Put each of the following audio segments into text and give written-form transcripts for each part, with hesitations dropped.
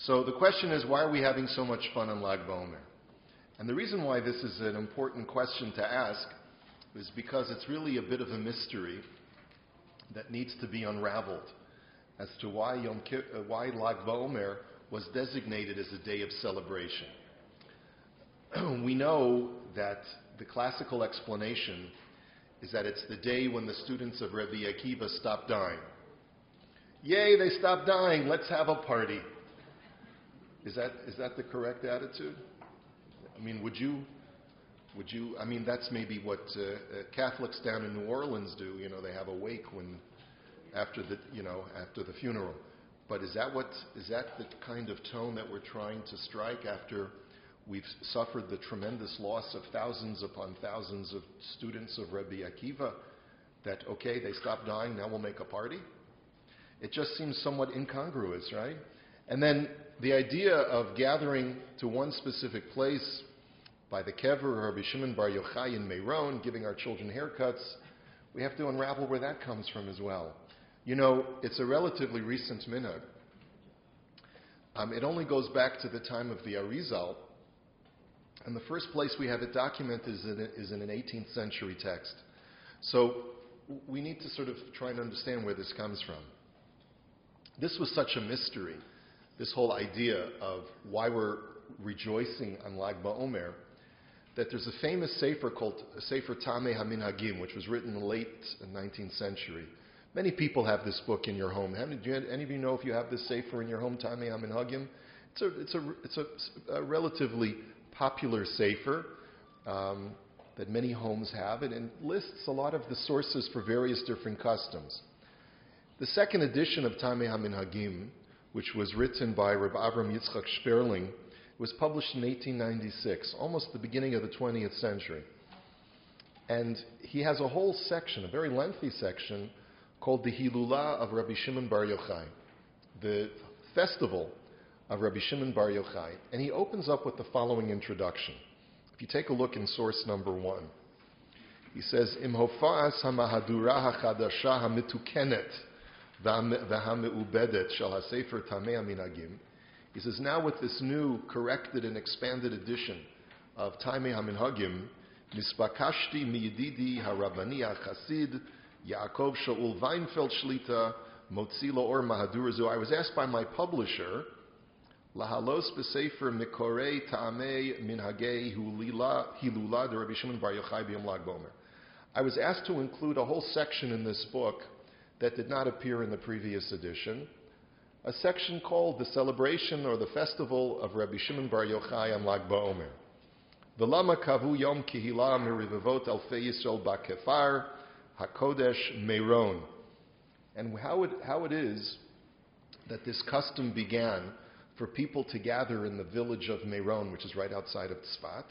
So the question is, why are we having so much fun on Lag BaOmer? And the reason why this is an important question to ask is because it's really a bit of a mystery that needs to be unraveled as to why Lag BaOmer was designated as a day of celebration. We know that the classical explanation is that it's the day when the students of Rabbi Akiva stopped dying. Yay, they stopped dying, let's have a party. Is that the correct attitude? I mean, would you, I mean, that's maybe what Catholics down in New Orleans do. You know, they have a wake after the funeral. But is that the kind of tone that we're trying to strike after we've suffered the tremendous loss of thousands upon thousands of students of Rabbi Akiva? That, okay, they stopped dying, now we'll make a party? It just seems somewhat incongruous, right? And then the idea of gathering to one specific place by the kever of Rabbi Shimon Bar Yochai in Meron, giving our children haircuts, we have to unravel where that comes from as well. You know, it's a relatively recent minhag. It only goes back to the time of the Arizal, and the first place we have it documented is in an 18th century text. So we need to sort of try and understand where this comes from. This was such a mystery, this whole idea of why we're rejoicing on Lag BaOmer, that there's a famous sefer called Sefer Tamei HaMinhagim, which was written in the late 19th century. Many people have this book in your home. Any of you know if you have this sefer in your home, Tamei HaMinhagim? It's a relatively popular sefer that many homes have, and lists a lot of the sources for various different customs. The second edition of Tamei HaMinhagim, which was written by Rabbi Avraham Yitzchak Sperling, was published in 1896, almost the beginning of the 20th century. And he has a whole section, a very lengthy section, called the Hilulah of Rabbi Shimon Bar Yochai, the festival of Rabbi Shimon Bar Yochai. And he opens up with the following introduction. If you take a look in source number 1, he says, Im hofa'as hamahadura hachadasha hamitukenet v'hameubedet shal hasefer Tamei HaMinhagim. He says, now with this new, corrected and expanded edition of Tamei HaMinhagim, Mispakashti miyedidi harabani hachasid Yaakov Shaul Weinfeld Shlita Motzilo Or Mahadurazu. I was asked by my publisher, Lahalos B'Sefer Mikorei Ta'amei Minhagei Hilula de Rabbi Shimon Bar Yochai B'Yom Lag BaOmer. I was asked to include a whole section in this book that did not appear in the previous edition, a section called the celebration or the festival of Rabbi Shimon Bar Yochai on Lag BaOmer. V'lama kavu yom kihila merivavot alfei Yisrael ba'kefar HaKodesh Meron. And how it is that this custom began for people to gather in the village of Meron, which is right outside of Tzfat,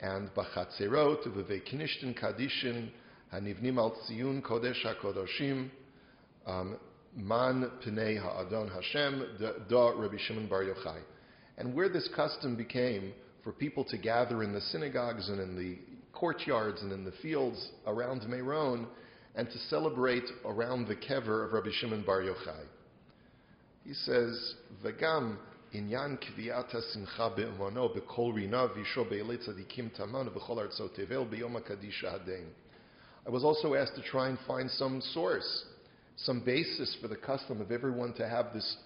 and Bachatzerot, V'vei Kinishtin Kadishin, Hanivnim al Tziyun Kodesh HaKodoshim, Man Pnei Ha'adon Hashem, Da Rabbi Shimon Bar Yochai. And where this custom became for people to gather in the synagogues and in the courtyards and in the fields around Meron and to celebrate around the kever of Rabbi Shimon Bar Yochai. He says, V'gam inyan kvi'ata simcha be'umono b'kol rina v'isho be'elei tzadikim taman v'chol artzot tevel b'yom ha'kadish ha'adein. I was also asked to try and find some source, some basis for the custom of everyone to have this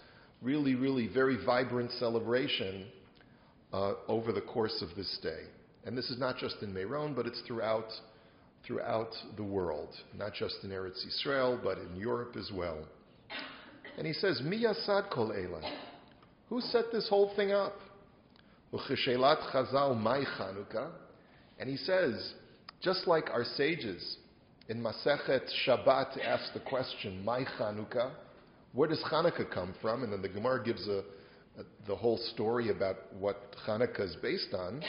really, really very vibrant celebration over the course of this day. And this is not just in Meron, but it's throughout the world, not just in Eretz Yisrael, but in Europe as well. And he says, Mi yasad kol eila? Who set this whole thing up? U'cheshelat chazal mai Chanukah? And he says, just like our sages in Masechet Shabbat asked the question, mai Chanukah? Where does Chanukah come from? And then the Gemara gives the whole story about what Chanukah is based on.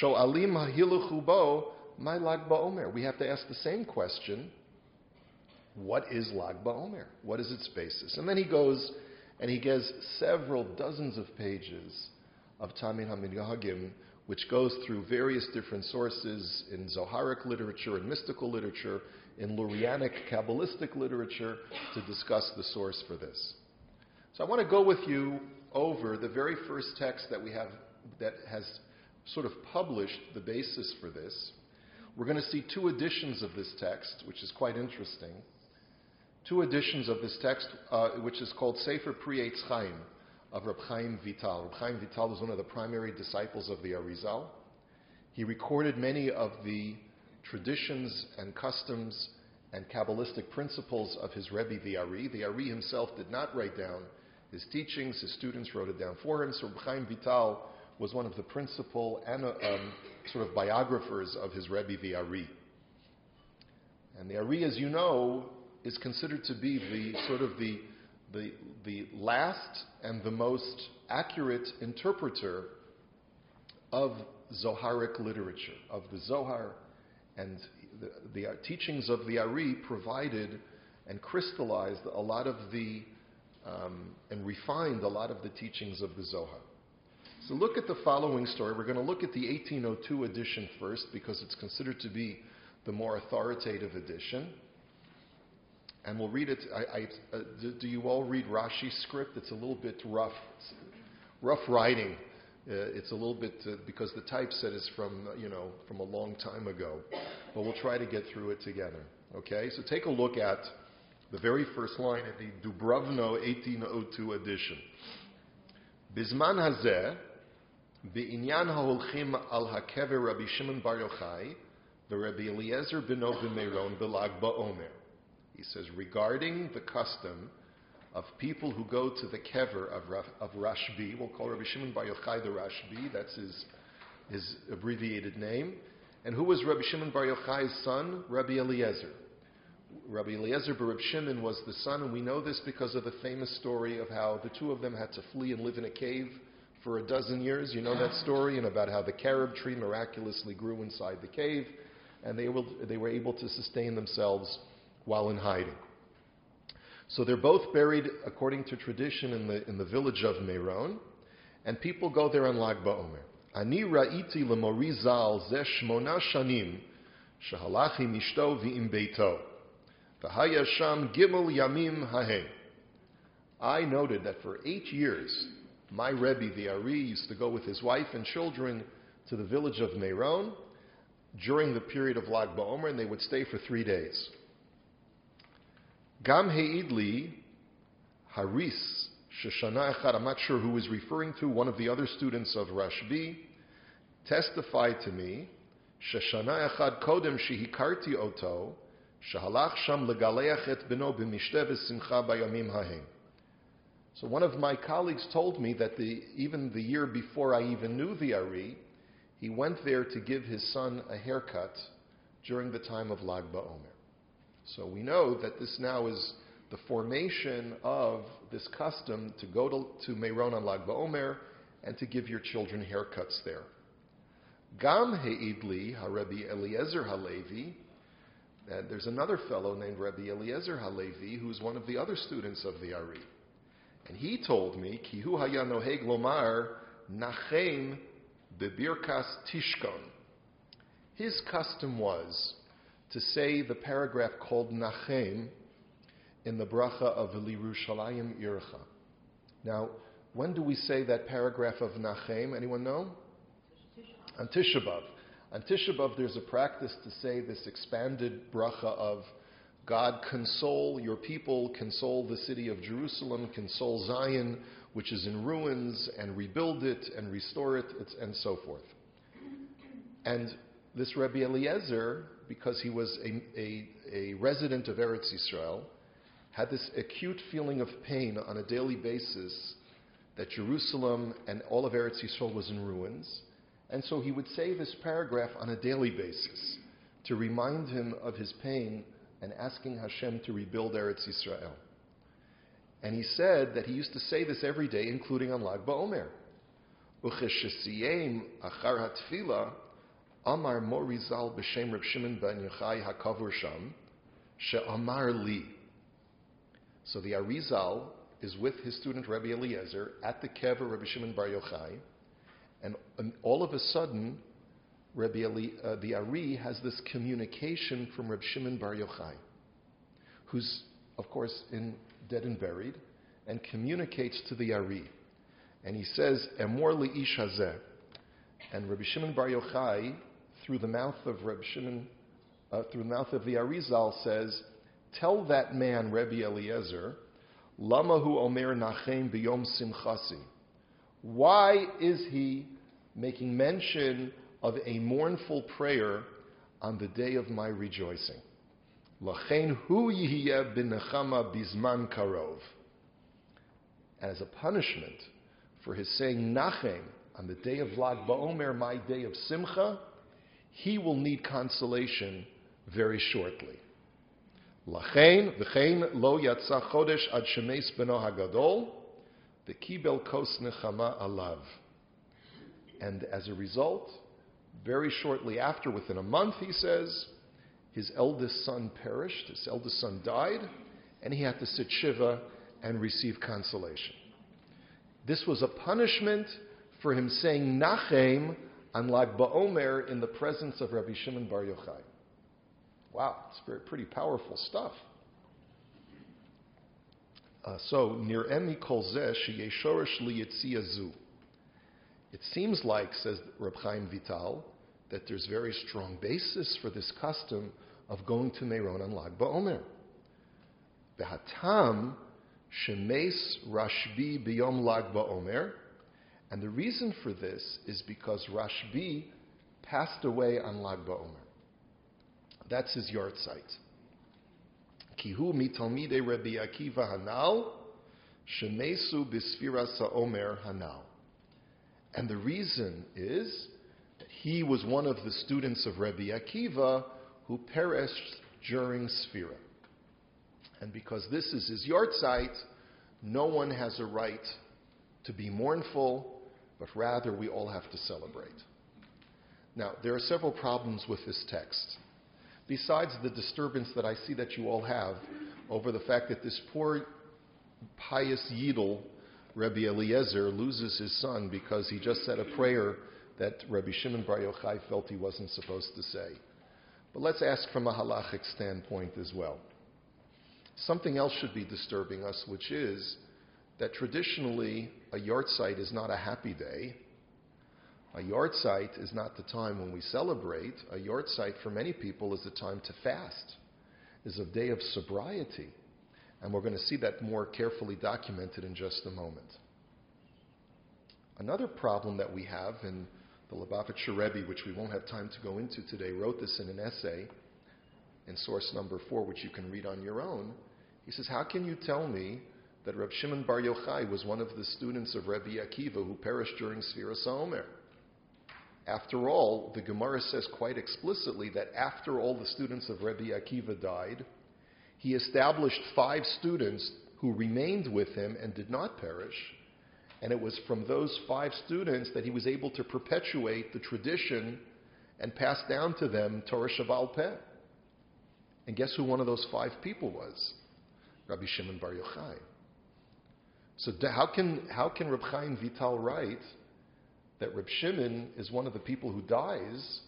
Sho'alim hahiluchu bo, my Lag BaOmer. We have to ask the same question. What is Lag BaOmer? What is its basis? And then he goes and he gives several dozens of pages of Tamei HaMinhagim, which goes through various different sources in Zoharic literature, in mystical literature, in Lurianic Kabbalistic literature to discuss the source for this. So I want to go with you over the very first text that we have that has sort of published the basis for this. We're going to see two editions of this text, which is quite interesting. Two editions of this text, which is called Sefer Pri Eitz Chaim, of Reb Chaim Vital. Reb Chaim Vital was one of the primary disciples of the Arizal. He recorded many of the traditions and customs and Kabbalistic principles of his Rebbe, the Ari. The Ari himself did not write down his teachings. His students wrote it down for him. So Reb Chaim Vital was one of the principal sort of biographers of his Rebbe, the Ari. And the Ari, as you know, is considered to be the last and the most accurate interpreter of Zoharic literature, of the Zohar, and the teachings of the Ari provided and crystallized a lot of and refined a lot of the teachings of the Zohar. So look at the following story. We're going to look at the 1802 edition first because it's considered to be the more authoritative edition. And we'll read it. Do you all read Rashi's script? It's a little bit rough. It's rough writing. It's a little bit because the typeset is from a long time ago. But we'll try to get through it together. Okay? So take a look at the very first line in the Dubrovno 1802 edition. Bizman hazeh, be'inyan ha'olchim al hakever Rabbi Shimon Bar Yochai, v'Rabbi Eliezer beno b'Meiron b'Lag BA-Omer. He says, regarding the custom of people who go to the kever of Rashbi, we'll call Rabbi Shimon Bar Yochai the Rashbi, that's his abbreviated name. And who was Rabbi Shimon Bar Yochai's son? Rabbi Eliezer. Rabbi Eliezer bar Reb Shimon was the son, and we know this because of the famous story of how the two of them had to flee and live in a cave for 12 years. You know that story, and about how the carob tree miraculously grew inside the cave, and they were able to sustain themselves while in hiding. So they're both buried, according to tradition, in the village of Meiron, and people go there on Lag BA-Omer. Ani ra'iti lemori zal zeh 8 shanim shehalach im ishto v'im beito v'haya sham gimel yamim hahem. I noted that for 8 years, my Rebbe, the Ari, used to go with his wife and children to the village of Meiron during the period of Lag BA-Omer, and they would stay for 3 days. Gam he'idli haris sheshana echad, I'm not sure who is referring to, one of the other students of Rashbi, testified to me, sheshana echad kodem shehikarti oto, shehalach sham legaleach et beno b'mishteh v'simcha bayamim hahem. So one of my colleagues told me that even the year before I even knew the Ari, he went there to give his son a haircut during the time of Lag BA-Omer. So we know that this now is the formation of this custom to go to Meiron on Lag BA-Omer and to give your children haircuts there. Gam he'idli ha-Rabbi Eliezer Halevi, and there's another fellow named Rabbi Eliezer Halevi who's one of the other students of the Ari. And he told me, Ki hu haya noheg lomar nachem bebirkas tishkon. His custom was to say the paragraph called Nachem in the bracha of L'Yerushalayim Ircha. Now, when do we say that paragraph of Nachem? Anyone know? On Tisha B'Av. On Tisha B'Av, there's a practice to say this expanded bracha of God, console your people, console the city of Jerusalem, console Zion, which is in ruins, and rebuild it and restore it, and so forth. And this Rabbi Eliezer, because he was a resident of Eretz Yisrael, had this acute feeling of pain on a daily basis that Jerusalem and all of Eretz Yisrael was in ruins. And so he would say this paragraph on a daily basis to remind him of his pain and asking Hashem to rebuild Eretz Yisrael. And he said that he used to say this every day, including on Lag BA-Omer. Ucheshesiyem achar hatfila Amar Morizal b'shem Reb Shimon ben Yochai hakavur sham she'amar li. So the Arizal is with his student Rabbi Eliezer at the kever Rabbi Shimon Bar Yochai, and all of a sudden, the Ari has this communication from Reb Shimon Bar Yochai, who's of course dead and buried, and communicates to the Ari. And he says, Emor li ish hazeh. And Rabbi Shimon Bar Yochai, through the mouth of through the mouth of the Arizal, says, tell that man, Rabbi Eliezer, Lama hu omer nachem b'yom simchasi. Why is he making mention of a mournful prayer on the day of my rejoicing? Lachein hu yihiyeh b'nechama bizman karov. And as a punishment for his saying nachem on the day of Lag BaOmer, my day of simcha, he will need consolation very shortly. Lachein v'chein lo yatsa chodesh ad shemeis beno hagadol v'kibel kos nechama alav. And as a result, very shortly after, within a month, he says, his eldest son perished, his eldest son died, and he had to sit shiva and receive consolation. This was a punishment for him saying nachem on Lag BaOmer in the presence of Rabbi Shimon Bar Yochai. Wow, it's pretty powerful stuff. So, nir'emi kol zeh sheyeh shoresh liyitzia zu. It seems like, says Reb Chaim Vital, that there's very strong basis for this custom of going to Meron on Lag BaOmer. V'hatam shemeis Rashbi biyom Lag BaOmer. And the reason for this is because Rashbi passed away on Lag BaOmer. That's his yahrzeit. Kihu mitalmidei Rabbi Akiva hanal, shemesu b'sfiras ha'omer hanal. And the reason is that he was one of the students of Rabbi Akiva who perished during Sfira. And because this is his yahrzeit, no one has a right to be mournful, but rather we all have to celebrate. Now, there are several problems with this text. Besides the disturbance that I see that you all have over the fact that this poor pious Yidel, Rabbi Eliezer, loses his son because he just said a prayer that Rabbi Shimon Bar Yochai felt he wasn't supposed to say. But let's ask from a halachic standpoint as well. Something else should be disturbing us, which is that traditionally a yahrzeit is not a happy day. A yahrzeit is not the time when we celebrate. A yahrzeit for many people is a time to fast, is a day of sobriety. And we're going to see that more carefully documented in just a moment. Another problem that we have, and the Lubavitcher Rebbe, which we won't have time to go into today, wrote this in an essay in source number 4, which you can read on your own. He says, how can you tell me that Reb Shimon Bar Yochai was one of the students of Rabbi Akiva who perished during Sfiras HaOmer? After all, the Gemara says quite explicitly that after all the students of Rabbi Akiva died, he established 5 students who remained with him and did not perish. And it was from those 5 students that he was able to perpetuate the tradition and pass down to them Torah Sheval Peh. And guess who one of those 5 people was? Rabbi Shimon Bar Yochai. So how can Reb Chaim Vital write that Reb Shimon is one of the people who dies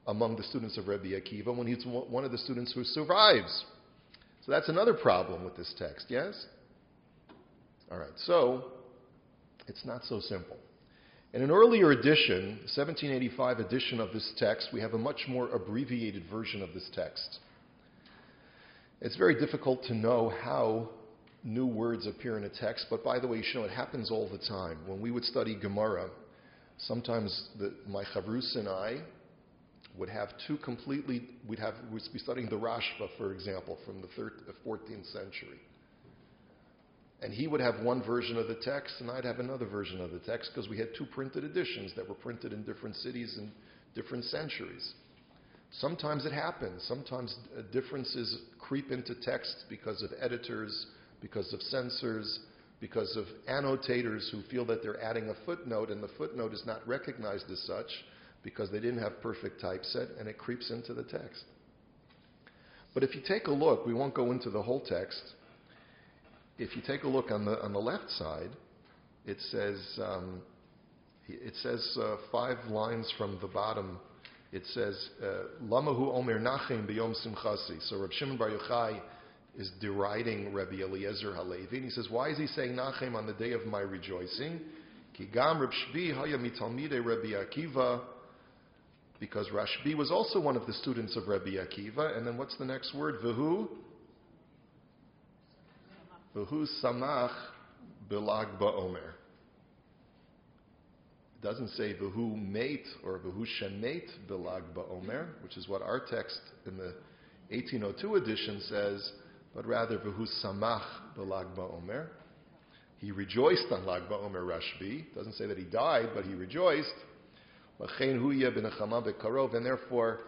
among the students of Rabbi Akiva when he's one of the students who survives? So that's another problem with this text, yes? All right, so it's not so simple. In an earlier edition, 1785 edition of this text, we have a much more abbreviated version of this text. It's very difficult to know how new words appear in a text, but by the way, you know, it happens all the time. When we would study Gemara, sometimes my chavrus and I would have we'd be studying the Rashba, for example, from the 14th century. And he would have one version of the text, and I'd have another version of the text, because we had 2 printed editions that were printed in different cities and different centuries. Sometimes it happens. Sometimes differences creep into texts because of editors, because of censors, because of annotators who feel that they're adding a footnote, and the footnote is not recognized as such because they didn't have perfect typeset, and it creeps into the text. But if you take a look, we won't go into the whole text. If you take a look on the left side, it says 5 lines from the bottom. It says, Lamahu Omer Nachem B'Yom Simchasi. So Reb Shimon Bar Yochai is deriding Rabbi Eliezer Halevi. And he says, why is he saying Nachem on the day of my rejoicing? Kigam Rashbi haya mitalmidei Rabbi Akiva, because Rashbi was also one of the students of Rabbi Akiva. And then what's the next word? V'hu samach b'Lag BaOmer. It doesn't say V'hu mate or V'hu shemate b'Lag BaOmer, which is what our text in the 1802 edition says, but rather V'hu samach b'Lag BaOmer. He rejoiced on Lag BaOmer, Rashbi. It doesn't say that he died, but he rejoiced. And therefore,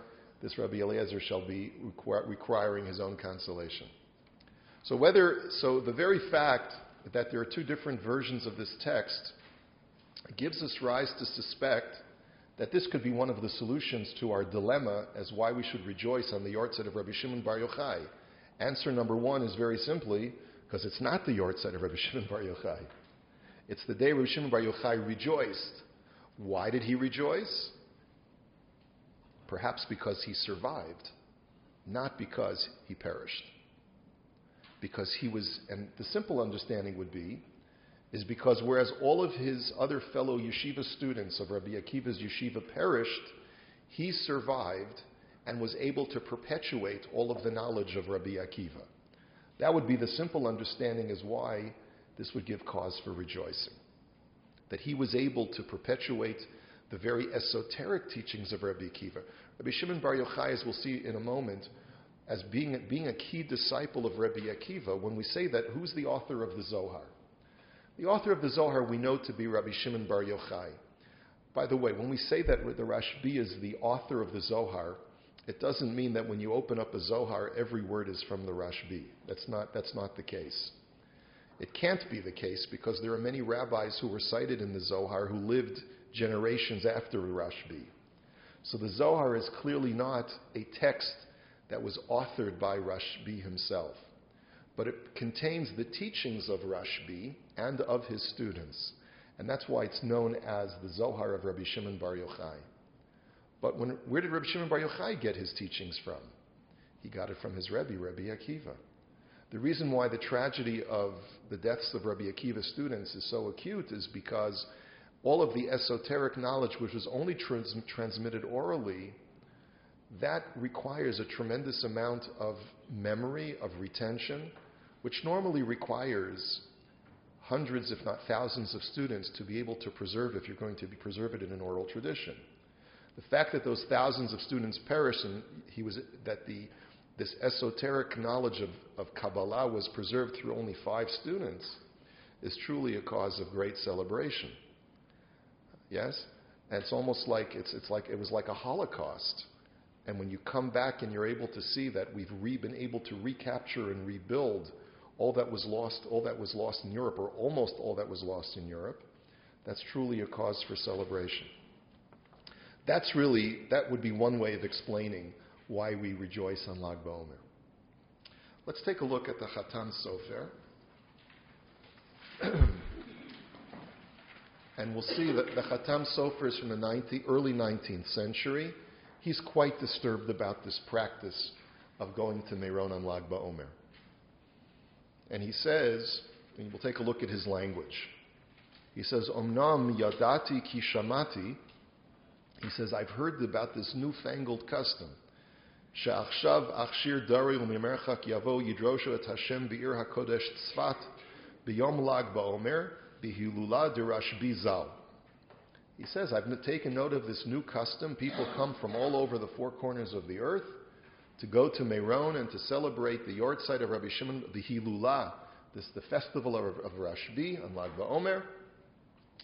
this Rabbi Eliezer shall be requiring his own consolation. So the very fact that there are two different versions of this text gives us rise to suspect that this could be one of the solutions to our dilemma as why we should rejoice on the yortzeit of Rabbi Shimon Bar Yochai. Answer number one is very simply because it's not the yortzeit of Rabbi Shimon Bar Yochai. It's the day Rabbi Shimon Bar Yochai rejoiced. Why did he rejoice? Perhaps because he survived, not because he perished. Because he was, and the simple understanding would be, is because whereas all of his other fellow yeshiva students of Rabbi Akiva's yeshiva perished, he survived and was able to perpetuate all of the knowledge of Rabbi Akiva. That would be the simple understanding as why this would give cause for rejoicing. That he was able to perpetuate the very esoteric teachings of Rabbi Akiva. Rabbi Shimon Bar Yochai, as we'll see in a moment, as being a key disciple of Rabbi Akiva, when we say that, who's the author of the Zohar? The author of the Zohar we know to be Rabbi Shimon Bar Yochai. By the way, when we say that the Rashbi is the author of the Zohar, it doesn't mean that when you open up a Zohar, every word is from the Rashbi. That's not the case. It can't be the case because there are many rabbis who were cited in the Zohar who lived generations after Rashbi. So the Zohar is clearly not a text that was authored by Rashbi himself, but it contains the teachings of Rashbi and of his students, and that's why it's known as the Zohar of Rabbi Shimon Bar Yochai. But where did Rabbi Shimon Bar Yochai get his teachings from? He got it from his Rabbi Akiva. The reason why the tragedy of the deaths of Rabbi Akiva's students is so acute is because all of the esoteric knowledge which was only transmitted orally, that requires a tremendous amount of memory, of retention, which normally requires hundreds, if not thousands, of students to be able to preserve if you're going to preserve it in an oral tradition. The fact that those thousands of students perish and this esoteric knowledge of Kabbalah was preserved through only 5 students is truly a cause of great celebration. Yes? And it's almost like it was like a Holocaust. And when you come back and you're able to see that we've been able to recapture and rebuild all that was lost in Europe, or almost all that was lost in Europe, that's truly a cause for celebration. That would be one way of explaining why we rejoice on Lag BaOmer. Let's take a look at the Chatan Sofer. And we'll see that the Chatan Sofer is from the early 19th century. He's quite disturbed about this practice of going to Meron on Lag BaOmer. And he says, and we'll take a look at his language. He says, Omnam yadati ki shamati. He says, I've heard about this newfangled custom. She'achshav achshir dari u'mimerchak yavo yidroshu et Hashem be'ir hakodesh tzfat b'yom Lag BaOmer b'hilula derashbi zal. He says, I've taken note of this new custom. People come from all over the 4 corners of the earth to go to Meron and to celebrate the yortzeit of Rabbi Shimon, the Hilula, the festival of Rashbi on Lag BaOmer.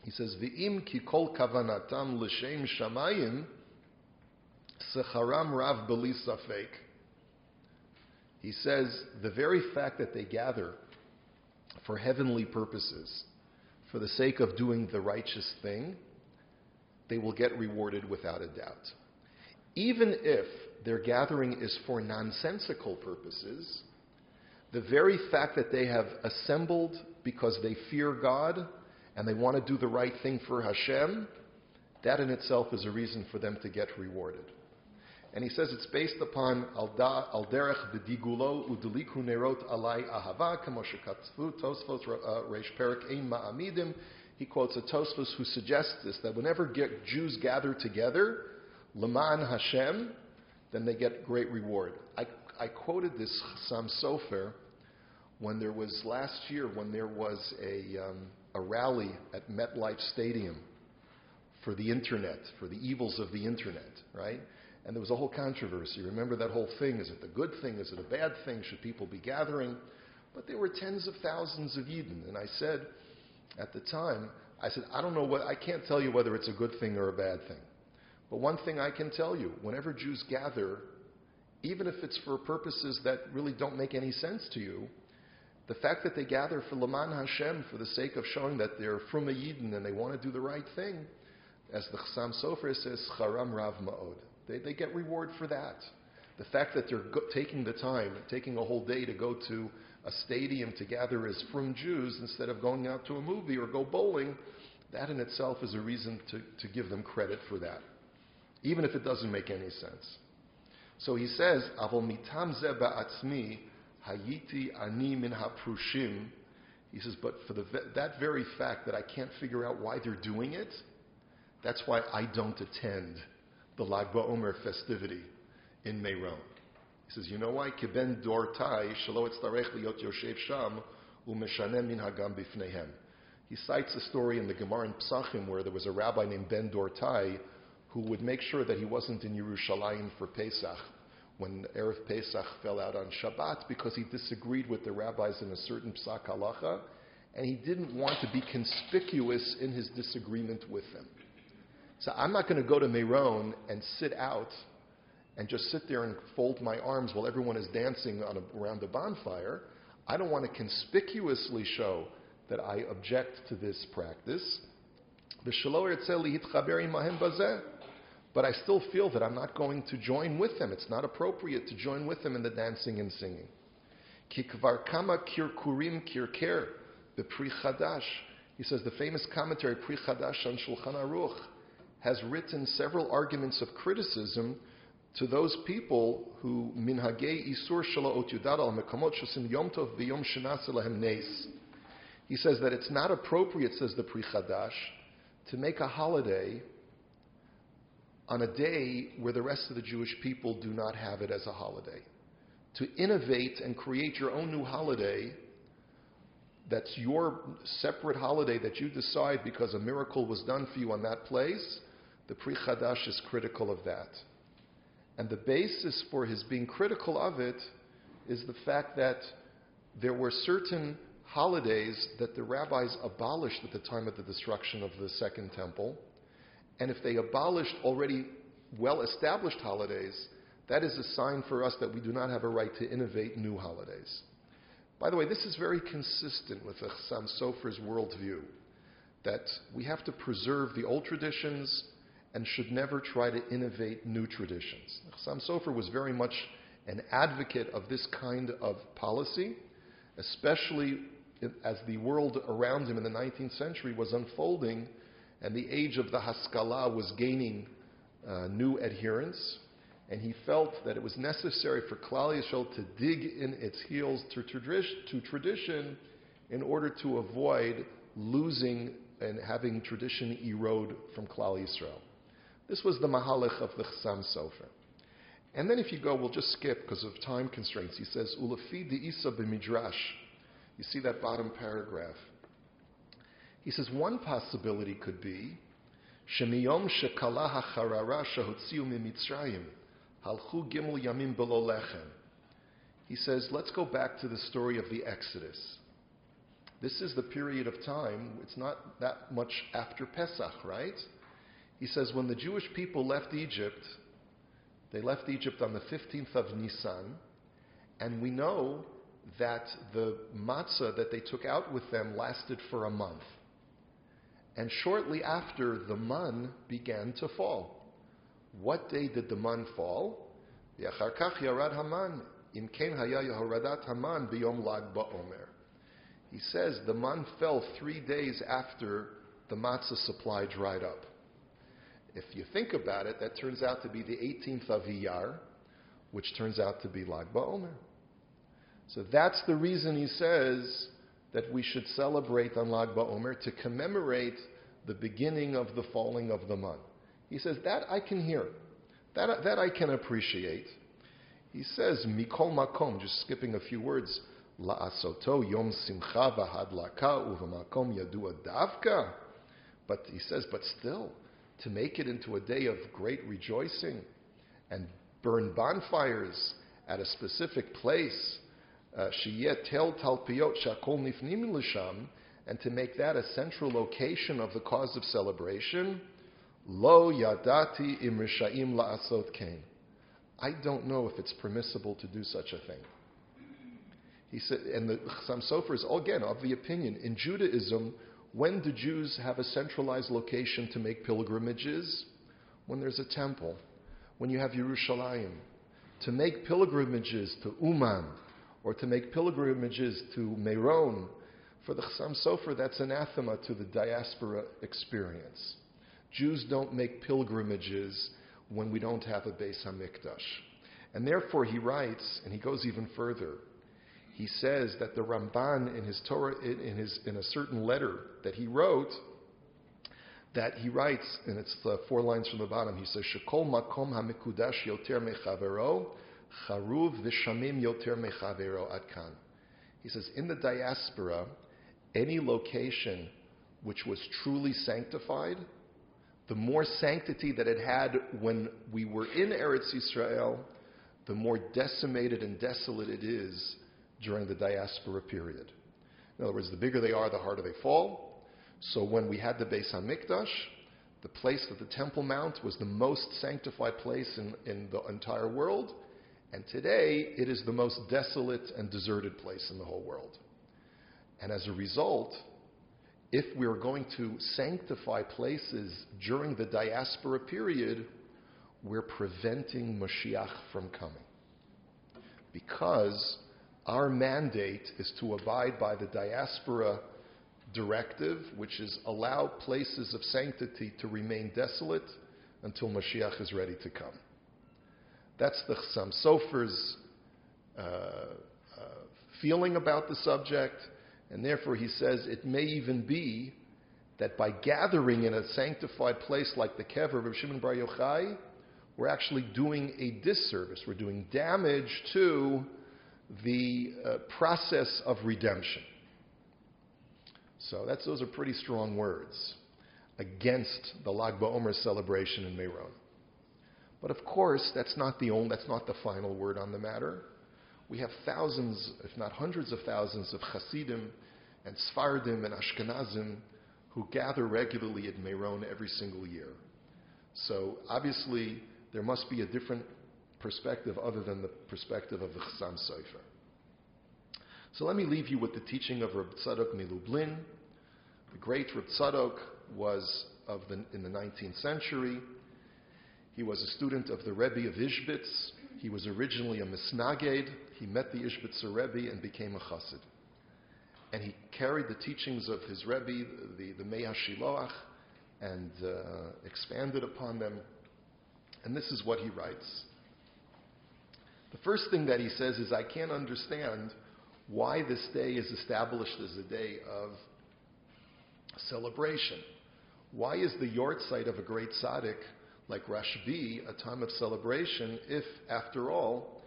He says, V'im ki kol kavanatam l'shem shamayim secharam rav b'li safek. He says, the very fact that they gather for heavenly purposes, for the sake of doing the righteous thing, they will get rewarded without a doubt. Even if their gathering is for nonsensical purposes, the very fact that they have assembled because they fear God and they want to do the right thing for Hashem, that in itself is a reason for them to get rewarded. And he says it's based upon al derech v'digulo udeliku nerot alai ahava kamo shekatzvu tosfos reish perek ein ma'amidim he quotes a Tosfos who suggests this, that whenever Jews gather together, L'man Hashem, then they get great reward. I quoted this Chassam Sofer when there was last year, when there was a rally at MetLife Stadium for the internet, for the evils of the internet, right? And there was a whole controversy. Remember that whole thing? Is it a good thing? Is it a bad thing? Should people be gathering? But there were tens of thousands of Yidden. And I said, at the time, I don't know I can't tell you whether it's a good thing or a bad thing. But one thing I can tell you, whenever Jews gather, even if it's for purposes that really don't make any sense to you, the fact that they gather for L'man Hashem, for the sake of showing that they're from a Yidden and they want to do the right thing, as the Chassam Sofer says, Charam Rav Ma'od. They get reward for that. The fact that they're taking the time, taking a whole day to go to a stadium to gather as from Jews instead of going out to a movie or go bowling, that in itself is a reason to give them credit for that, even if it doesn't make any sense. So he says, Avol mitam ze ba'atzmi hayiti ani min haprushim. He says, but for that very fact that I can't figure out why they're doing it, that's why I don't attend the Lag BaOmer festivity in Meron. He says, you know why? Keben dor tai shelo etzarech liot yoshev sham u'meshanem min hagam bifnehem. He cites a story in the Gemara in Psachim where there was a rabbi named Ben Dortai who would make sure that he wasn't in Yerushalayim for Pesach when Erev Pesach fell out on Shabbat because he disagreed with the rabbis in a certain psak halacha and he didn't want to be conspicuous in his disagreement with them. So I'm not going to go to Meron and sit out and just sit there and fold my arms while everyone is dancing around a bonfire. I don't want to conspicuously show that I object to this practice. But I still feel that I'm not going to join with them. It's not appropriate to join with them in the dancing and singing. Ki kvar kama kirkurim kirker b'pri chadash. He says the famous commentary Pri Chadash on Shulchan Aruch has written several arguments of criticism to those people who minhagei isur shelo ot yudad al mekamot shosim yom tov v'yom shenas lahem nes. He says that it's not appropriate, says the Pri Chadash, to make a holiday on a day where the rest of the Jewish people do not have it as a holiday. To innovate and create your own new holiday that's your separate holiday that you decide because a miracle was done for you on that place, the Pri Chadash is critical of that. And the basis for his being critical of it is the fact that there were certain holidays that the rabbis abolished at the time of the destruction of the Second Temple. And if they abolished already well-established holidays, that is a sign for us that we do not have a right to innovate new holidays. By the way, this is very consistent with the Chassam Sofer's worldview, that we have to preserve the old traditions and should never try to innovate new traditions. Chassam Sofer was very much an advocate of this kind of policy, especially as the world around him in the 19th century was unfolding and the age of the Haskalah was gaining new adherents, and he felt that it was necessary for Klal Yisrael to dig in its heels to tradition in order to avoid losing and having tradition erode from Klal Yisrael. This was the mahalach of the Chassam Sofer. And then if you go, we'll just skip because of time constraints. He says, Ulafi de'isa b'midrash. You see that bottom paragraph. He says one possibility could be Shemiyom shekala hacharara shehotziu mimitzrayim halchu gimel yamim belo lechem. He says, let's go back to the story of the Exodus. This is the period of time, it's not that much after Pesach, right? He says, when the Jewish people left Egypt, they left Egypt on the 15th of Nisan, and we know that the matzah that they took out with them lasted for a month. And shortly after, the man began to fall. What day did the man fall? Yachar kach yarad haman, im ken haya yehoradat haman biyom lag ba'omer. He says the man fell 3 days after the matzah supply dried up. If you think about it, that turns out to be the 18th of Iyar, which turns out to be Lag BaOmer. So that's the reason he says that we should celebrate on Lag BaOmer to commemorate the beginning of the falling of the man. He says, that I can hear. That I can appreciate. He says, Mikol Makom, just skipping a few words, La'asoto Yom Simcha V'Hadlaka Uv'Makom Yadua Davka. But he says, but still, to make it into a day of great rejoicing and burn bonfires at a specific place, Sheyeh Tel Talpiot Shakol Nifnim L'Sham, and to make that a central location of the cause of celebration, Lo Yadati Im Rishaim La'asot Kain. I don't know if it's permissible to do such a thing. He said, and the Chassam Sofer is again of the opinion, in Judaism, when do Jews have a centralized location to make pilgrimages? When there's a temple, when you have Yerushalayim. To make pilgrimages to Uman, or to make pilgrimages to Meron, for the Chassam Sofer, that's anathema to the diaspora experience. Jews don't make pilgrimages when we don't have a Beis HaMikdash. And therefore he writes, and he goes even further, he says that the Ramban in his Torah, in a certain letter that he wrote, that he writes, and it's 4 lines from the bottom, he says, Shekol makom hamikudash yoter mechavero, charuv v'shamim yoter mechavero adkan. He says, in the diaspora, any location which was truly sanctified, the more sanctity that it had when we were in Eretz Yisrael, the more decimated and desolate it is during the diaspora period. In other words, the bigger they are, the harder they fall. So when we had the Beis HaMikdash, the place of the Temple Mount was the most sanctified place in the entire world, and today it is the most desolate and deserted place in the whole world. And as a result, if we are going to sanctify places during the diaspora period, we're preventing Mashiach from coming. Because our mandate is to abide by the diaspora directive, which is allow places of sanctity to remain desolate until Mashiach is ready to come. That's the Chassam Sofer's feeling about the subject, and therefore he says it may even be that by gathering in a sanctified place like the Kever of Reb Shimon Bar Yochai, we're actually doing a disservice. We're doing damage to the process of redemption. So those are pretty strong words against the Lag BaOmer celebration in Meron. But of course, that's not the final word on the matter. We have thousands, if not hundreds of thousands, of Hasidim and Sfardim and Ashkenazim who gather regularly at Meron every single year. So obviously, there must be a different perspective other than the perspective of the Chassam Sofer. So let me leave you with the teaching of Reb Tzadok Milublin. The great Reb Tzadok was in the 19th century. He was a student of the Rebbe of Ishbitz. He was originally a Misnaged. He met the Ishbitzer Rebbe and became a Chassid. And he carried the teachings of his Rebbe, the Mei HaShiloach, and expanded upon them. And this is what he writes. The first thing that he says is, I can't understand why this day is established as a day of celebration. Why is the yortzeit of a great tzaddik like Rashbi a time of celebration if, after all,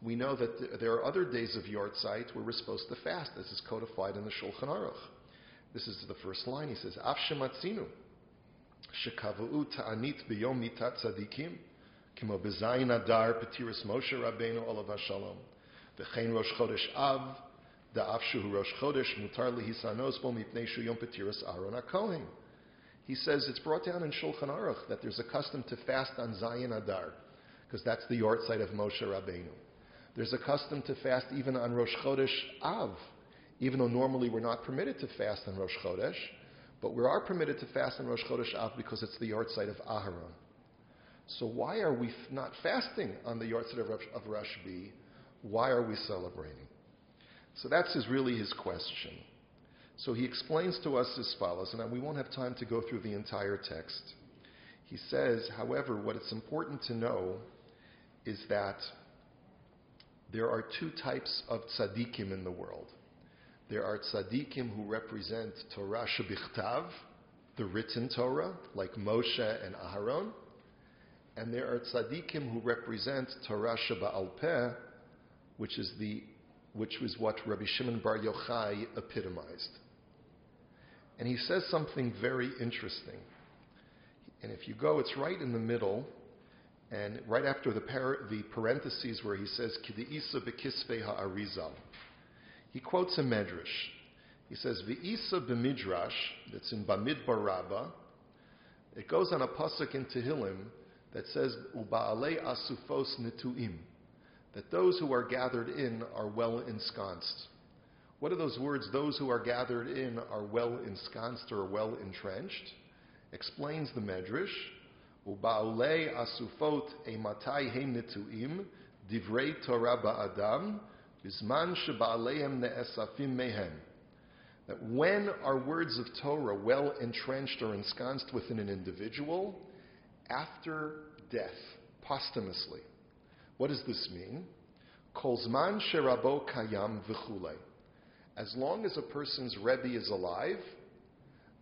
we know that there are other days of yortzeit where we're supposed to fast, as is codified in the Shulchan Aruch. This is the first line. He says, Af shematzinu shekavu ta'anit biyom mitat tzadikim kimo bezayin adar petiris Moshe Rabbeinu olav hashalom v'chein Rosh Chodesh Av da'af shehu Rosh Chodesh mutar lihisanos bo mipnei shu yom petiris Aaron HaKohen. He says it's brought down in Shulchan Aruch that there's a custom to fast on Zayin Adar, because that's the yortzeit of Moshe Rabbeinu. There's a custom to fast even on Rosh Chodesh Av, even though normally we're not permitted to fast on Rosh Chodesh, but we are permitted to fast on Rosh Chodesh Av because it's the yortzeit of Aharon. So why are we not fasting on the yortzeit of Rashbi? Why are we celebrating? So that's really his question. So he explains to us as follows, and we won't have time to go through the entire text. He says, however, what it's important to know is that there are two types of tzaddikim in the world. There are tzaddikim who represent Torah shebichtav, the written Torah, like Moshe and Aharon. And there are tzaddikim who represent Torah sheba'al peh, which was what Rabbi Shimon Bar Yochai epitomized. And he says something very interesting. And if you go, it's right in the middle, and right after the parentheses where he says, K'de'isa b'kisvei ha'arizal. He quotes a medrash. He says, V'isa b'midrash, that's in Bamidbar Rabbah. It goes on a pasuk in Tehillim that says, Uba'alei asufos netu'im, that those who are gathered in are well ensconced. What are those words? Those who are gathered in are well ensconced or well entrenched. Explains the medrash, Uba'alei asufot eimatai heim netu'im, divrei Torah ba'adam, bisman sheba'aleim ne'esafim mehem. That when are words of Torah well entrenched or ensconced within an individual? After death, posthumously. What does this mean? Kol zman sherabo kayam v'chulei. As long as a person's Rebbe is alive,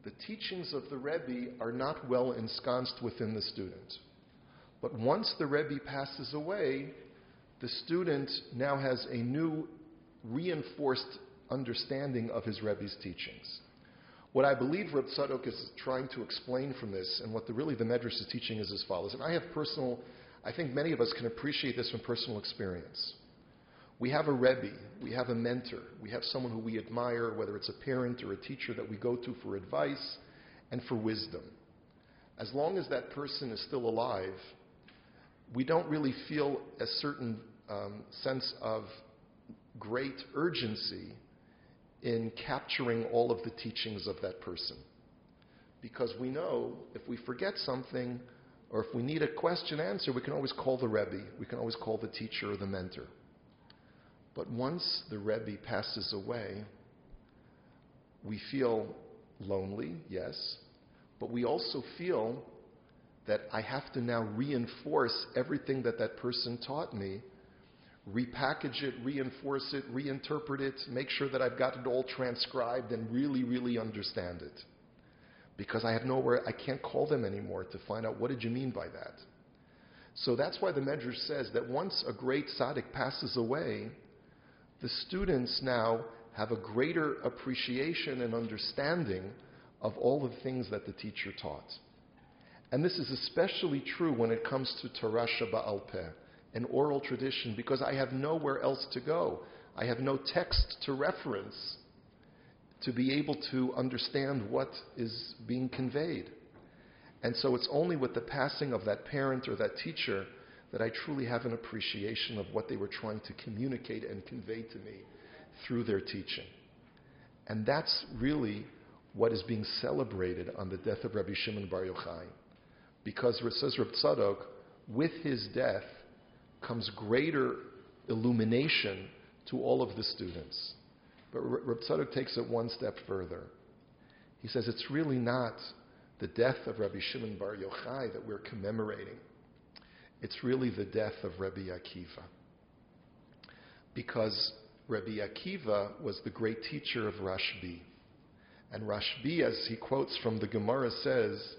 the teachings of the Rebbe are not well ensconced within the student. But once the Rebbe passes away, the student now has a new, reinforced understanding of his Rebbe's teachings. What I believe Reb Tzadok is trying to explain from this, and what the Medrash is teaching, is as follows. And I think many of us can appreciate this from personal experience. We have a Rebbe, we have a mentor, we have someone who we admire, whether it's a parent or a teacher that we go to for advice and for wisdom. As long as that person is still alive, we don't really feel a certain sense of great urgency in capturing all of the teachings of that person. Because we know if we forget something, or if we need a question answered, we can always call the Rebbe, we can always call the teacher or the mentor. But once the Rebbe passes away, we feel lonely, yes, but we also feel that I have to now reinforce everything that that person taught me, repackage it, reinforce it, reinterpret it, make sure that I've got it all transcribed and really, really understand it. Because I have nowhere, I can't call them anymore to find out what did you mean by that. So that's why the Medrash says that once a great tzaddik passes away, the students now have a greater appreciation and understanding of all the things that the teacher taught. And this is especially true when it comes to Torah sheba'al peh, an oral tradition, because I have nowhere else to go. I have no text to reference to be able to understand what is being conveyed. And so it's only with the passing of that parent or that teacher that I truly have an appreciation of what they were trying to communicate and convey to me through their teaching. And that's really what is being celebrated on the death of Rabbi Shimon Bar Yochai. Because, says Reb Tzadok, with his death comes greater illumination to all of the students. But Reb Tzadok takes it one step further. He says it's really not the death of Rabbi Shimon Bar Yochai that we're commemorating. It's really the death of Rabbi Akiva. Because Rabbi Akiva was the great teacher of Rashbi. And Rashbi, as he quotes from the Gemara, says,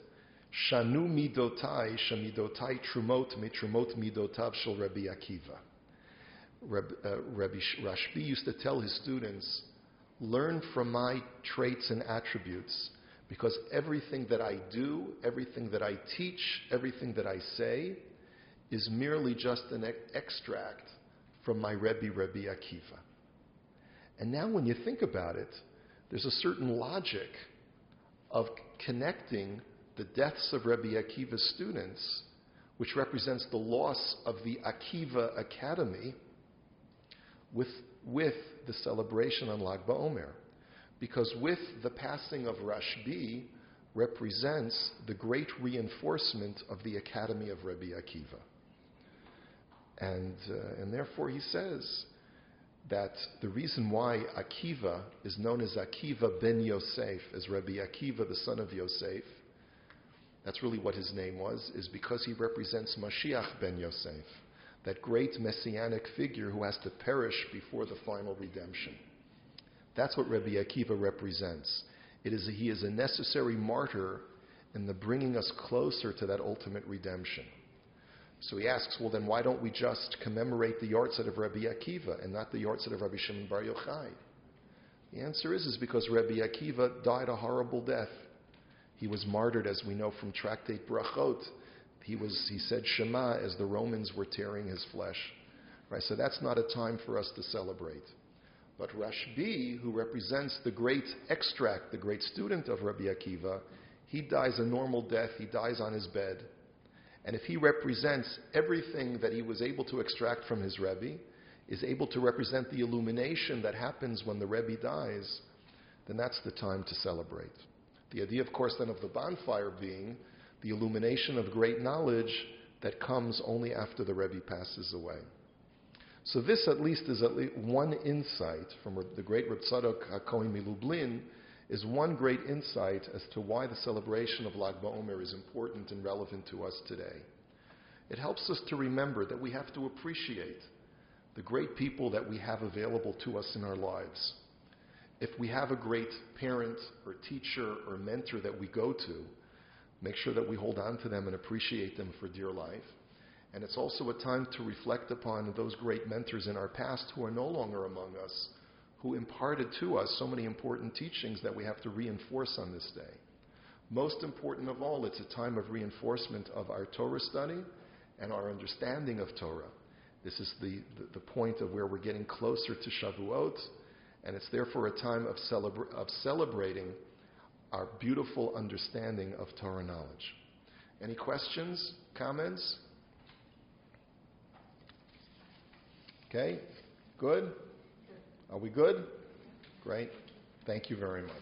Shanu midotai, shamidotai trumot mitrumot midotav shel Rabbi Akiva. Rashbi used to tell his students, learn from my traits and attributes, because everything that I do, everything that I teach, everything that I say, is merely just an extract from my Rabbi Akiva. And now when you think about it, there's a certain logic of connecting the deaths of Rabbi Akiva's students, which represents the loss of the Akiva Academy, with the celebration on Lag BaOmer. Because with the passing of Rashbi represents the great reinforcement of the Academy of Rabbi Akiva. And therefore he says that the reason why Akiva is known as Akiva ben Yosef, as Rabbi Akiva, the son of Yosef, that's really what his name was, is because he represents Mashiach ben Yosef, that great messianic figure who has to perish before the final redemption. That's what Rabbi Akiva represents. He is a necessary martyr in the bringing us closer to that ultimate redemption. So he asks, well, then why don't we just commemorate the yahrzeit of Rabbi Akiva and not the yahrzeit of Rabbi Shimon Bar Yochai? The answer is because Rabbi Akiva died a horrible death. He was martyred, as we know from Tractate Brachot. He said Shema as the Romans were tearing his flesh. Right? So that's not a time for us to celebrate. But Rashbi, who represents the great extract, the great student of Rabbi Akiva, he dies a normal death. He dies on his bed. And if he represents everything that he was able to extract from his Rebbe, is able to represent the illumination that happens when the Rebbe dies, then that's the time to celebrate. The idea, of course, then of the bonfire being the illumination of great knowledge that comes only after the Rebbe passes away. So this at least is one insight from the great Reb Tzadok HaKohen Milublin, is one great insight as to why the celebration of Lag BaOmer is important and relevant to us today. It helps us to remember that we have to appreciate the great people that we have available to us in our lives. If we have a great parent or teacher or mentor that we go to, make sure that we hold on to them and appreciate them for dear life. And it's also a time to reflect upon those great mentors in our past who are no longer among us, who imparted to us so many important teachings that we have to reinforce on this day. Most important of all, it's a time of reinforcement of our Torah study and our understanding of Torah. This is the point of where we're getting closer to Shavuot, and it's therefore a time of celebrating our beautiful understanding of Torah knowledge. Any questions, comments? Okay, good? Are we good? Great. Thank you very much.